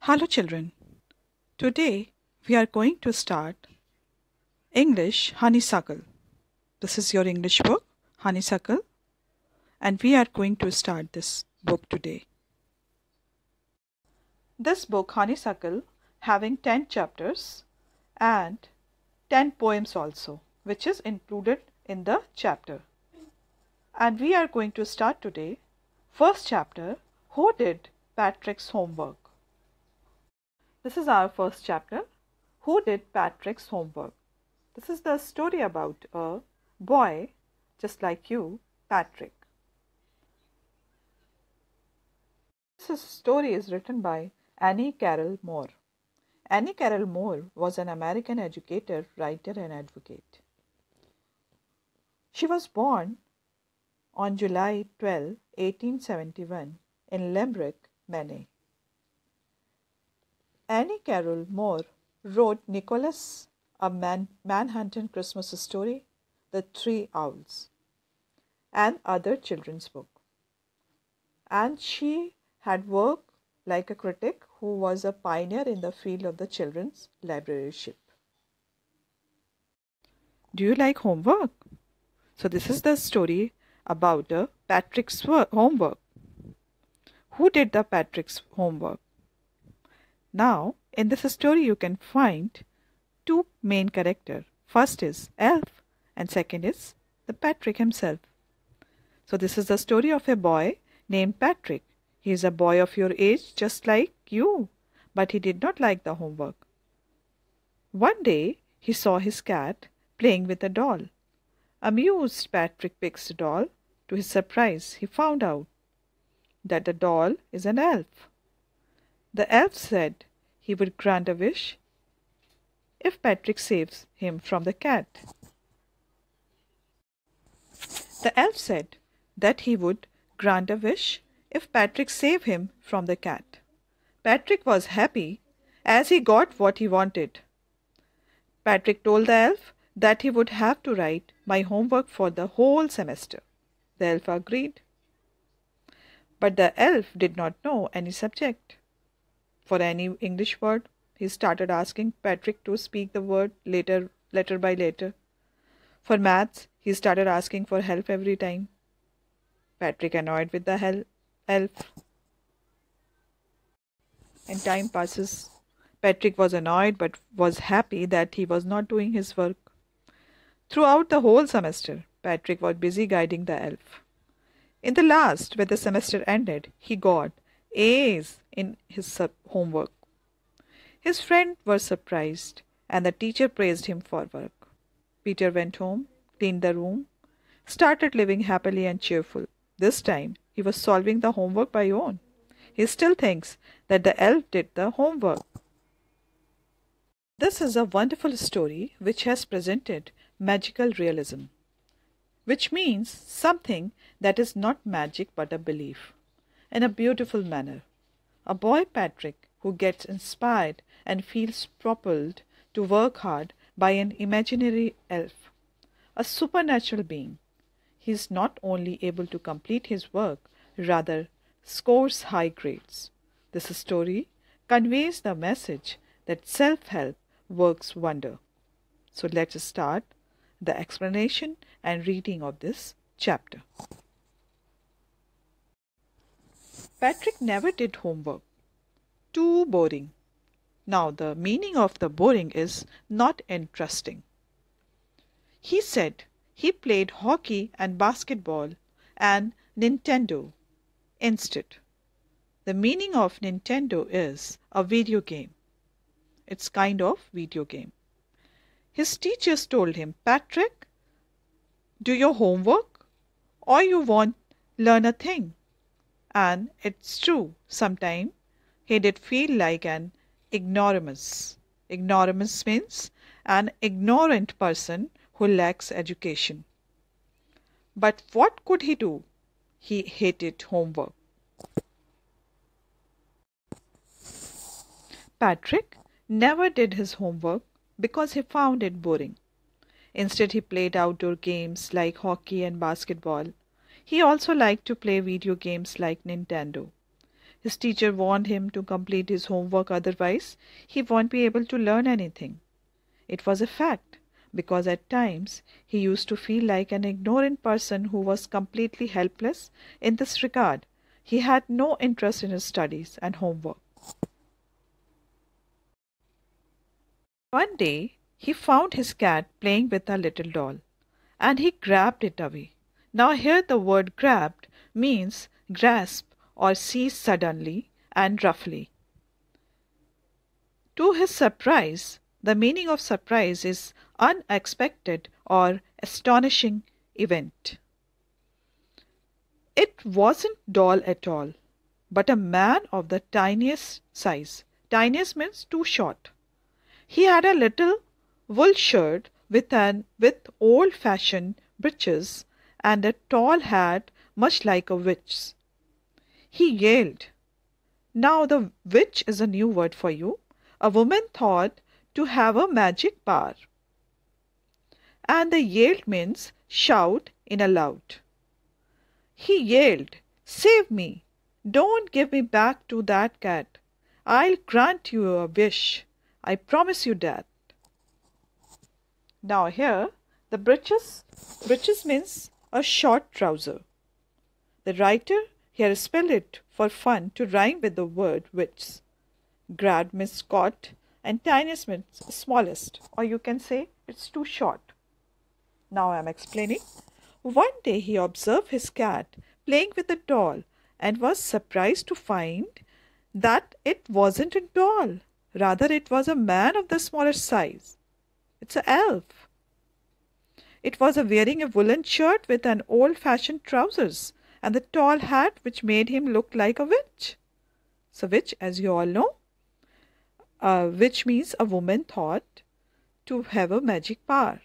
Hello, children. Today we are going to start English Honeysuckle. This is your English book, Honeysuckle, and we are going to start this book today. This book, Honeysuckle, having 10 chapters and 10 poems also, which is included in the chapter. And we are going to start today. First chapter, Who Did Patrick's Homework? This is our first chapter. Who did Patrick's homework? This is the story about a boy just like you, Patrick. This story is written by Annie Carroll Moore. Annie Carroll Moore was an American educator, writer, and advocate. She was born on July 12, 1871 in Limerick, Maine. Annie Carroll Moore wrote Nicholas, a Manhattan Christmas Story, The Three Owls, and other children's books. And she had worked like a critic who was a pioneer in the field of the children's librarianship. Do you like homework? So this is the story about Patrick's homework. Who did the Patrick's homework? Now, in this story, you can find two main characters. First is Elf and second is the Patrick himself. So this is the story of a boy named Patrick. He is a boy of your age just like you, but he did not like the homework. One day, he saw his cat playing with a doll. Amused, Patrick picks the doll. To his surprise, he found out that the doll is an elf. The elf said he would grant a wish if Patrick saves him from the cat. The elf said that he would grant a wish if Patrick saved him from the cat. Patrick was happy as he got what he wanted. Patrick told the elf that he would have to write my homework for the whole semester. The elf agreed. But the elf did not know any subject. For any English word, he started asking Patrick to speak the word letter by letter. For maths, he started asking for help every time. Patrick annoyed with the elf. And time passes. Patrick was annoyed but was happy that he was not doing his work. Throughout the whole semester, Patrick was busy guiding the elf. In the last, when the semester ended, he got A's in his homework. His friends were surprised and the teacher praised him for work. Peter went home, cleaned the room, started living happily and cheerful. This time, he was solving the homework by own. He still thinks that the elf did the homework. This is a wonderful story which has presented magical realism, which means something that is not magic but a belief, in a beautiful manner. A boy, Patrick, who gets inspired and feels propelled to work hard by an imaginary elf, a supernatural being. He is not only able to complete his work, rather scores high grades. This story conveys the message that self-help works wonder. So let's start the explanation and reading of this chapter. Patrick never did homework. Too boring. Now the meaning of the boring is not interesting. He said he played hockey and basketball and Nintendo instead. The meaning of Nintendo is a video game. It's kind of video game. His teachers told him, Patrick, do your homework or you won't learn a thing. And it's true, sometimes he did feel like an ignoramus. Ignoramus means an ignorant person who lacks education. But what could he do? He hated homework. Patrick never did his homework because he found it boring. Instead, he played outdoor games like hockey and basketball. He also liked to play video games like Nintendo. His teacher warned him to complete his homework, otherwise, he won't be able to learn anything. It was a fact, because at times he used to feel like an ignorant person who was completely helpless in this regard. He had no interest in his studies and homework. One day, he found his cat playing with a little doll, and he grabbed it away. Now, here the word grabbed means grasp or seize suddenly and roughly. To his surprise, the meaning of surprise is unexpected or astonishing event. It wasn't doll at all, but a man of the tiniest size. Tiniest means too short. He had a little wool shirt with old-fashioned breeches and a tall hat much like a witch's. He yelled. Now the witch is a new word for you. A woman thought to have a magic power. And the yelled means shout in a loud. He yelled, "Save me! Don't give me back to that cat. I'll grant you a wish. I promise you that." Now here, the breeches means a short trouser. The writer here spelled it for fun to rhyme with the word witch. Grad means caught and tiniest means smallest, or you can say it's too short. Now I am explaining. One day he observed his cat playing with a doll and was surprised to find that it wasn't a doll. Rather, it was a man of the smaller size. It's an elf. It was wearing a woolen shirt with an old-fashioned trousers and the tall hat which made him look like a witch. So witch, as you all know, witch means a woman thought to have a magic power.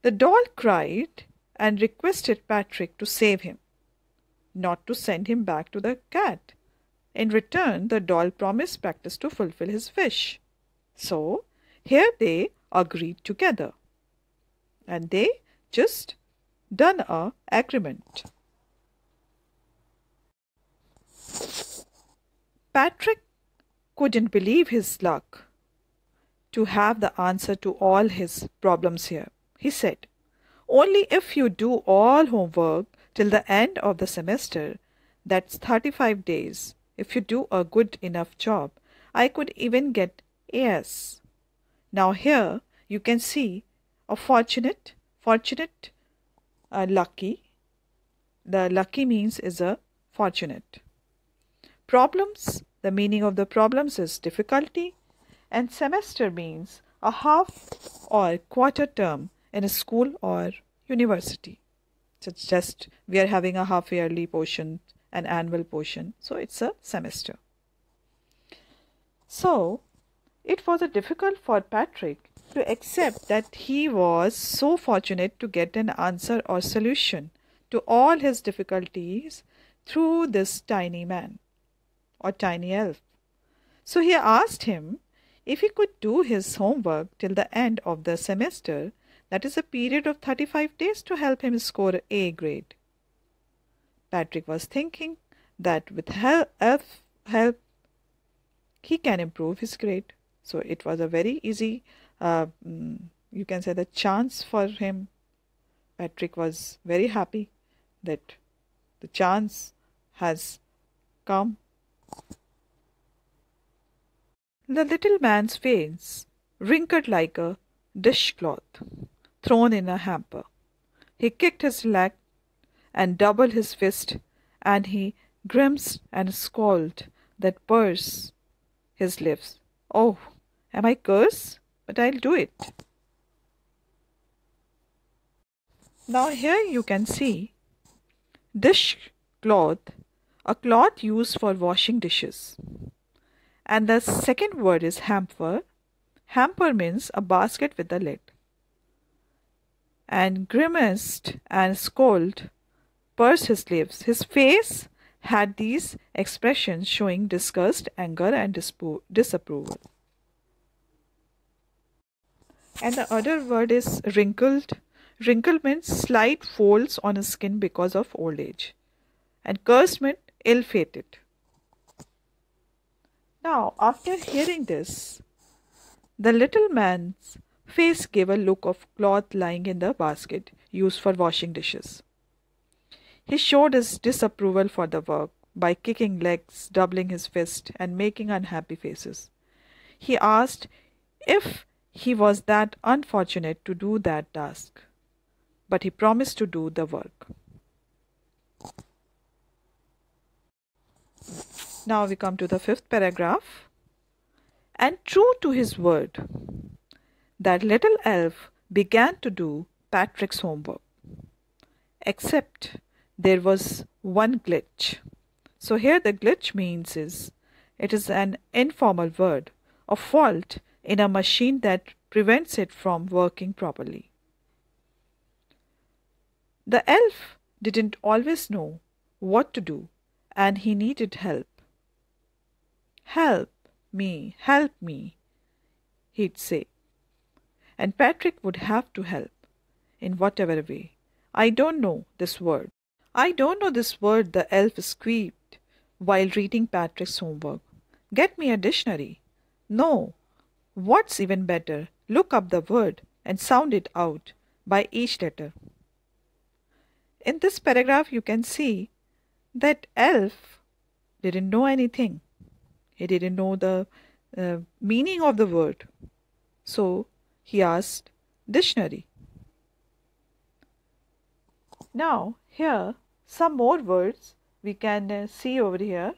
The doll cried and requested Patrick to save him, not to send him back to the cat. In return, the doll promised Practice to fulfill his wish. So, here they agreed together. And they just done a agreement. Patrick couldn't believe his luck to have the answer to all his problems here. He said, "Only if you do all homework till the end of the semester, that's 35 days, if you do a good enough job, I could even get A's." Now here you can see a fortunate, lucky. The lucky means is a fortunate. Problems, the meaning of the problems is difficulty, and semester means a half or quarter term in a school or university. So it's just we are having a half yearly portion, an annual portion, so it's a semester. So it was difficult for Patrick to accept that he was so fortunate to get an answer or solution to all his difficulties through this tiny man or tiny elf. So he asked him if he could do his homework till the end of the semester, that is a period of 35 days, to help him score A grade. Patrick was thinking that with elf help he can improve his grade. So it was a very easy, you can say, the chance for him. Patrick was very happy that the chance has come. The little man's face wrinkled like a dishcloth thrown in a hamper. He kicked his leg and doubled his fist, and he grimaced and scowled that pursed his lips. "Oh, am I cursed? But I'll do it." Now here you can see dishcloth, a cloth used for washing dishes. And the second word is hamper. Hamper means a basket with a lid. And grimaced and scowled, pursed his lips. His face had these expressions showing disgust, anger, and disapproval. And the other word is wrinkled. Wrinkle means slight folds on his skin because of old age. and cursed meant ill-fated. Now, after hearing this, the little man's face gave a look of cloth lying in the basket used for washing dishes. He showed his disapproval for the work by kicking legs, doubling his fist, and making unhappy faces. He asked if he was that unfortunate to do that task, but he promised to do the work. Now we come to the fifth paragraph. And true to his word, that little elf began to do Patrick's homework. Except there was one glitch. So here the glitch means is it is an informal word, a fault in a machine that prevents it from working properly. The elf didn't always know what to do and he needed help. Help me, he'd say. And Patrick would have to help in whatever way. I don't know this word. I don't know this word, the elf squeaked while reading Patrick's homework. Get me a dictionary. No. What's even better, look up the word and sound it out by each letter. In this paragraph, you can see that elf didn't know anything. He didn't know the meaning of the word. So he asked dictionary. Now here some more words we can see over here.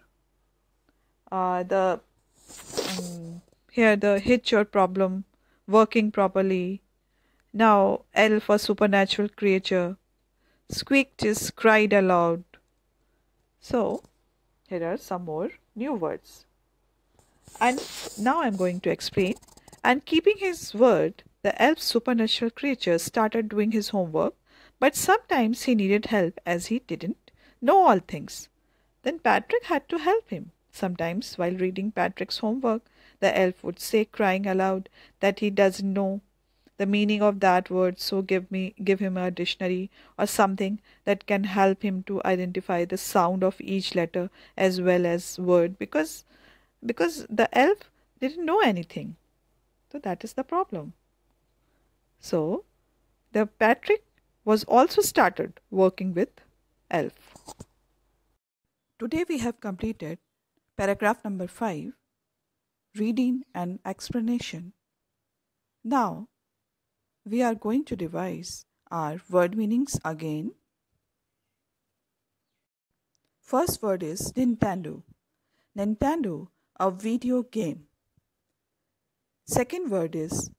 Here the hitch or problem, working properly. Now elf, a supernatural creature. Squeaked is cried aloud. So here are some more new words. And now I'm going to explain. And keeping his word, the elf's supernatural creature started doing his homework, but sometimes he needed help as he didn't know all things. Then Patrick had to help him. Sometimes while reading Patrick's homework, the elf would say, crying aloud, that he doesn't know the meaning of that word, so give him a dictionary or something that can help him to identify the sound of each letter as well as word, because the elf didn't know anything. So that is the problem. So the Patrick was also started working with elf. Today we have completed paragraph number 5, reading and explanation. Now we are going to revise our word meanings again. First word is Nintendo. Nintendo, a video game. Second word is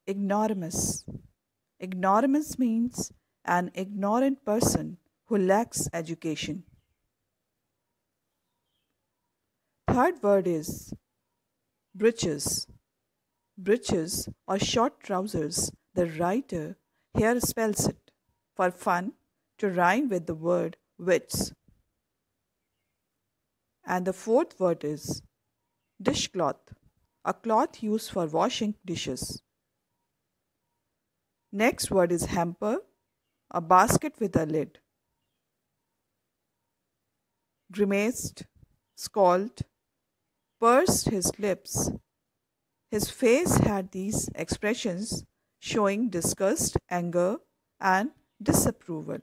ignoramus. Ignoramus means an ignorant person who lacks education. Third word is breeches. Breeches or short trousers. The writer here spells it for fun to rhyme with the word wits. And the fourth word is dishcloth, a cloth used for washing dishes. Next word is hamper, a basket with a lid. Grimaced, scowled, pursed his lips. His face had these expressions showing disgust, anger, and disapproval.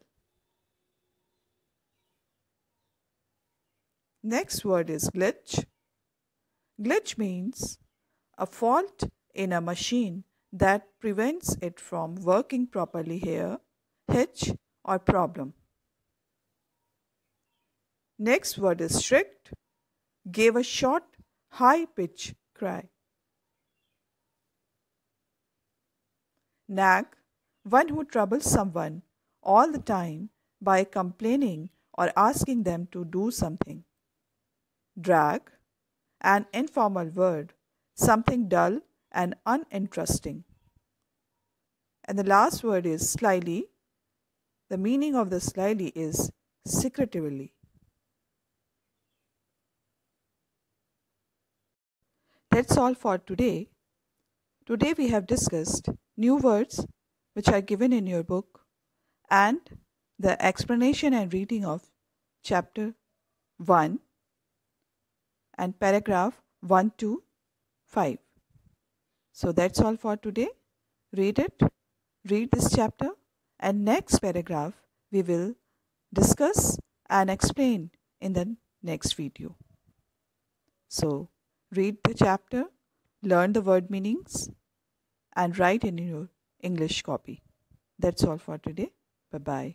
Next word is glitch. Glitch means a fault in a machine that prevents it from working properly here, hitch or problem. Next word is shrieked, gave a short, high-pitched cry. Nag, one who troubles someone all the time by complaining or asking them to do something. Drag, an informal word, something dull and uninteresting. And the last word is slyly. The meaning of the slyly is secretively. That's all for today. Today we have discussed new words which are given in your book and the explanation and reading of chapter 1 and paragraph 1 to 5. So that's all for today. Read it, read this chapter, and next paragraph we will discuss and explain in the next video. So read the chapter, learn the word meanings, and write in your English copy. That's all for today. Bye-bye.